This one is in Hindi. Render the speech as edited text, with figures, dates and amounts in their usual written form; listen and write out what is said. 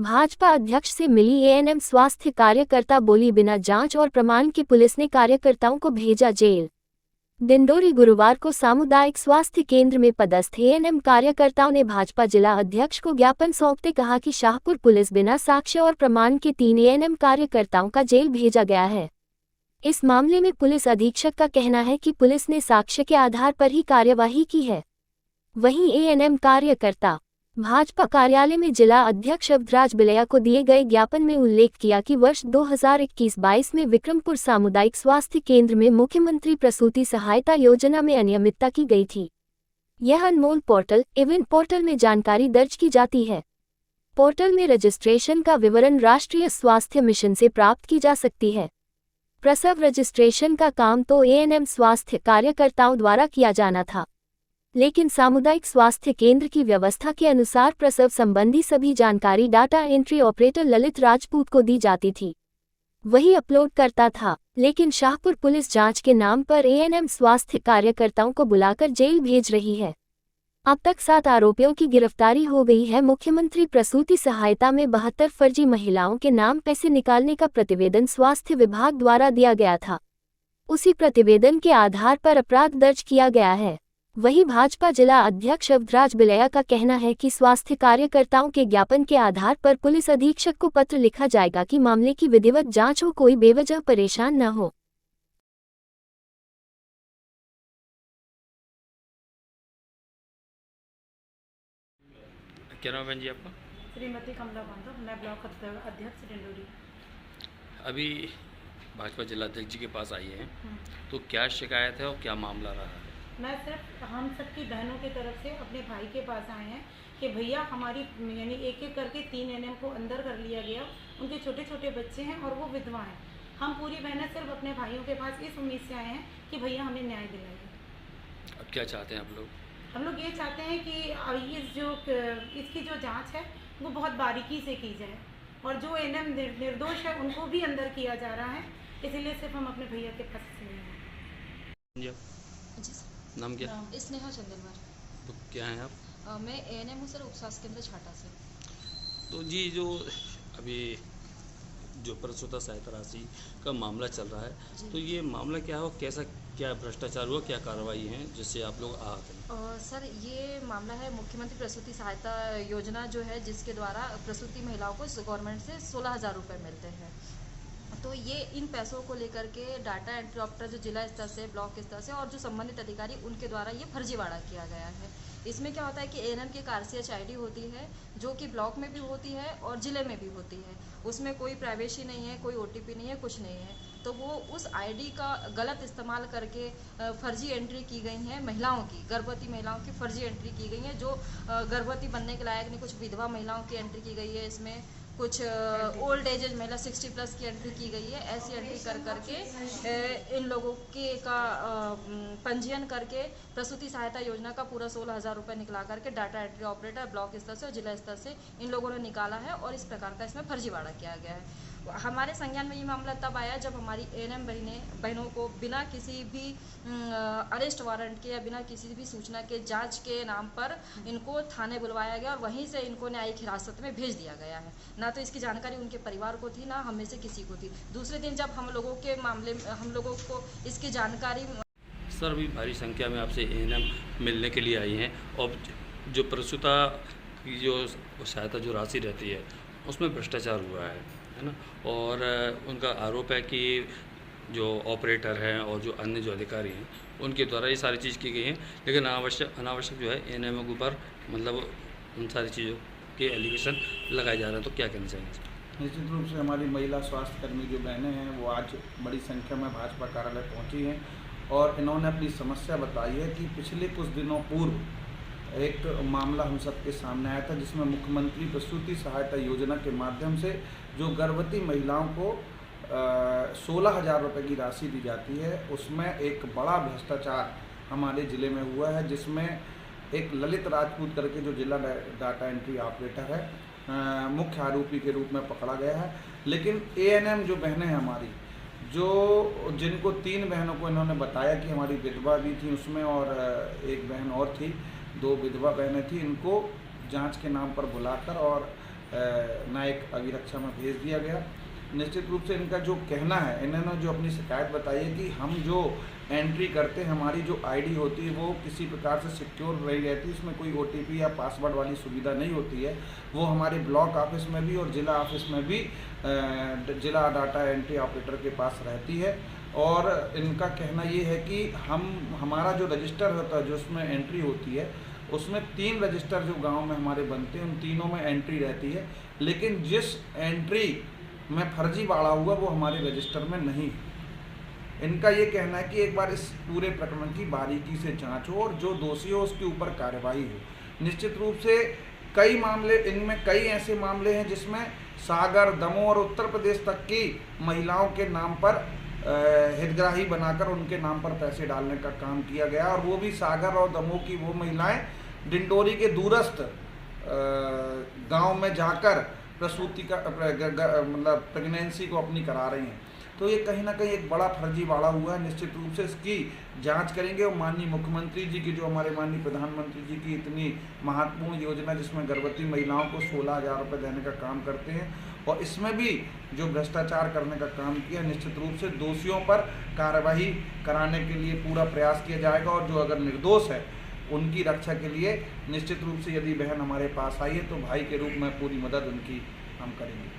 भाजपा अध्यक्ष से मिली एएनएम स्वास्थ्य कार्यकर्ता बोली बिना जांच और प्रमाण के पुलिस ने कार्यकर्ताओं को भेजा जेल। दिंडोरी गुरुवार को सामुदायिक स्वास्थ्य केंद्र में पदस्थ एएनएम कार्यकर्ताओं ने भाजपा जिला अध्यक्ष को ज्ञापन सौंपते कहा कि शाहपुर पुलिस बिना साक्ष्य और प्रमाण के 3 एएनएम कार्यकर्ताओं का जेल भेजा गया है। इस मामले में पुलिस अधीक्षक का कहना है कि पुलिस ने साक्ष्य के आधार पर ही कार्यवाही की है। वहीं एएनएम कार्यकर्ता भाजपा कार्यालय में जिला अध्यक्ष अवधराज बिलैया को दिए गए ज्ञापन में उल्लेख किया कि वर्ष 2021-22 में विक्रमपुर सामुदायिक स्वास्थ्य केंद्र में मुख्यमंत्री प्रसूति सहायता योजना में अनियमितता की गई थी। यह अनमोल पोर्टल इवेंट पोर्टल में जानकारी दर्ज की जाती है। पोर्टल में रजिस्ट्रेशन का विवरण राष्ट्रीय स्वास्थ्य मिशन से प्राप्त की जा सकती है। प्रसव रजिस्ट्रेशन का काम तो एएनएम स्वास्थ्य कार्यकर्ताओं द्वारा किया जाना था, लेकिन सामुदायिक स्वास्थ्य केंद्र की व्यवस्था के अनुसार प्रसव संबंधी सभी जानकारी data entry operator Lalit Rajput को दी जाती थी। वही अपलोड करता था, लेकिन शाहपुर पुलिस जांच के नाम पर एएनएम स्वास्थ्य कार्यकर्ताओं को बुलाकर जेल भेज रही है। अब तक 7 आरोपियों की गिरफ्तारी हो गई है। मुख्यमंत्री प्रसूति सहायता में 72 फर्जी महिलाओं के नाम पैसे निकालने का प्रतिवेदन स्वास्थ्य विभाग द्वारा दिया गया था। उसी प्रतिवेदन के आधार पर अपराध दर्ज किया गया है। वहीं भाजपा जिला अध्यक्ष अवधराज बिलैया का कहना है कि स्वास्थ्य कार्यकर्ताओं के ज्ञापन के आधार पर पुलिस अधीक्षक को पत्र लिखा जाएगा कि मामले की विधिवत जांच हो, कोई बेवजह परेशान न हो। क्या नाम है जी आपका? श्रीमती कमला बांधव, मैं ब्लॉक अध्यक्ष डिंडोरी। अभी भाजपा जिला अध्यक्ष जी के पास आई हैं, तो क्या शिकायत है और क्या मामला रहा है? मैं सिर्फ हम सबकी बहनों की तरफ से अपने भाई के पास आए हैं कि भैया हमारी यानी एक एक करके 3 एएनएम को अंदर कर लिया गया। उनके छोटे छोटे बच्चे हैं और वो विधवा हैं। हम पूरी बहनें सिर्फ अपने भाइयों के पास इस उम्मीद से आए हैं कि भैया हमें न्याय दिलाइए। अब क्या चाहते हैं आप लोग? हम लोग ये चाहते हैं कि इसकी जो जाँच है वो बहुत बारीकी से की जाए और जो एएनएम निर्दोष है उनको भी अंदर किया जा रहा है। इसीलिए सिर्फ हम अपने भैया के पास से आए हैं। नाम क्या? स्नेहा चंदेलवार। तो क्या है आप? मैं एएनएम हूँ सर, उपस्वास्थ्य केंद्र छाटा से। तो जी जो अभी जो प्रसूति सहायता राशि का मामला चल रहा है, तो ये मामला क्या हो, कैसा क्या भ्रष्टाचार हुआ, क्या कार्रवाई है जिससे आप लोग आहत हैं? सर ये मामला है मुख्यमंत्री प्रसूति सहायता योजना जो है, जिसके द्वारा प्रसूति महिलाओं को गवर्नमेंट से 16,000 रुपये मिलते हैं। तो ये इन पैसों को लेकर के डाटा एंट्री ऑपरेटर जो जिला स्तर से, ब्लॉक स्तर से और जो संबंधित अधिकारी उनके द्वारा ये फर्जीवाड़ा किया गया है। इसमें क्या होता है कि एएनएम की एक RCH ID होती है जो कि ब्लॉक में भी होती है और ज़िले में भी होती है। उसमें कोई प्राइवेसी नहीं है, कोई OTP नहीं है, कुछ नहीं है। तो वो उस ID का गलत इस्तेमाल करके फर्जी एंट्री की गई है महिलाओं की, गर्भवती महिलाओं की फर्जी एंट्री की गई है। जो गर्भवती बनने के लायक नहीं, कुछ विधवा महिलाओं की एंट्री की गई है। इसमें कुछ ओल्ड एज महिला 60+ की एंट्री की गई है। ऐसी एंट्री कर करके इन लोगों के का पंजीयन करके प्रसूति सहायता योजना का पूरा 16,000 रुपये निकला करके डाटा एंट्री ऑपरेटर ब्लॉक स्तर से और जिला स्तर से इन लोगों ने निकाला है और इस प्रकार का इसमें फर्जीवाड़ा किया गया है। हमारे संज्ञान में ये मामला तब आया जब हमारी एएनएम बहनों को बिना किसी भी अरेस्ट वारंट के या बिना किसी भी सूचना के जांच के नाम पर इनको थाने बुलवाया गया और वहीं से इनको न्यायिक हिरासत में भेज दिया गया है। ना तो इसकी जानकारी उनके परिवार को थी, ना हम में से किसी को थी। दूसरे दिन जब हम लोगों के मामले में हम लोगों को इसकी जानकारी सर अभी भारी संख्या में आपसे एएनएम मिलने के लिए आई हैं और जो प्रसूता की जो सहायता जो राशि रहती है उसमें भ्रष्टाचार हुआ है ना, और उनका आरोप है कि जो ऑपरेटर हैं और जो अन्य जो अधिकारी हैं उनके द्वारा ये सारी चीज़ की गई है, लेकिन अनावश्यक जो है एएनएम के ऊपर मतलब उन सारी चीज़ों के एलिगेशन लगाए जा रहे हैं। तो क्या कहना चाहेंगे? निश्चित रूप से हमारी महिला स्वास्थ्यकर्मी जो बहनें हैं वो आज बड़ी संख्या में भाजपा कार्यालय पहुंची हैं और इन्होंने अपनी समस्या बताई है कि पिछले कुछ दिनों पूर्व एक मामला हम सबके सामने आया था जिसमें मुख्यमंत्री प्रसूति सहायता योजना के माध्यम से जो गर्भवती महिलाओं को 16,000 रुपये की राशि दी जाती है, उसमें एक बड़ा भ्रष्टाचार हमारे ज़िले में हुआ है, जिसमें एक ललित राजपूत करके जो जिला डाटा एंट्री ऑपरेटर है मुख्य आरोपी के रूप में पकड़ा गया है। लेकिन एएनएम जो बहनें हैं हमारी, जो जिनको 3 बहनों को इन्होंने बताया कि हमारी विधवा भी थी उसमें और एक बहन और थी, 2 विधवा बहनें थी, इनको जांच के नाम पर बुलाकर और न्यायिक अभिरक्षा में भेज दिया गया। निश्चित रूप से इनका जो कहना है, इन्होंने जो अपनी शिकायत बताई है कि हम जो एंट्री करते हैं, हमारी जो आईडी होती है वो किसी प्रकार से सिक्योर नहीं रहती, इसमें कोई ओटीपी या पासवर्ड वाली सुविधा नहीं होती है। वो हमारे ब्लॉक ऑफिस में भी और ज़िला ऑफिस में भी ज़िला डाटा एंट्री ऑपरेटर के पास रहती है। और इनका कहना ये है कि हमारा जो रजिस्टर होता है, जो उसमें एंट्री होती है, उसमें 3 रजिस्टर जो गांव में हमारे बनते हैं, उन तीनों में एंट्री रहती है, लेकिन जिस एंट्री में फर्जीवाड़ा हुआ वो हमारे रजिस्टर में नहीं है। इनका ये कहना है कि एक बार इस पूरे प्रकरण की बारीकी से जांच हो और जो दोषी हो उसके ऊपर कार्रवाई हो। निश्चित रूप से कई मामले, इनमें कई ऐसे मामले हैं जिसमें सागर, दमोह और उत्तर प्रदेश तक की महिलाओं के नाम पर हितग्राही बनाकर उनके नाम पर पैसे डालने का काम किया गया, और वो भी सागर और दमोह की वो महिलाएं डिंडोरी के दूरस्थ गांव में जाकर प्रसूति का मतलब प्रेगनेंसी को अपनी करा रही हैं। तो ये कहीं ना कहीं एक बड़ा फर्जीवाड़ा हुआ है। निश्चित रूप से इसकी जांच करेंगे और माननीय मुख्यमंत्री जी की, जो हमारे माननीय प्रधानमंत्री जी की इतनी महत्वपूर्ण योजना जिसमें गर्भवती महिलाओं को 16,000 रुपये देने का काम करते हैं, और इसमें भी जो भ्रष्टाचार करने का काम किया, निश्चित रूप से दोषियों पर कार्रवाई कराने के लिए पूरा प्रयास किया जाएगा। और जो अगर निर्दोष है उनकी रक्षा के लिए निश्चित रूप से यदि बहन हमारे पास आई है तो भाई के रूप में पूरी मदद उनकी हम करेंगे।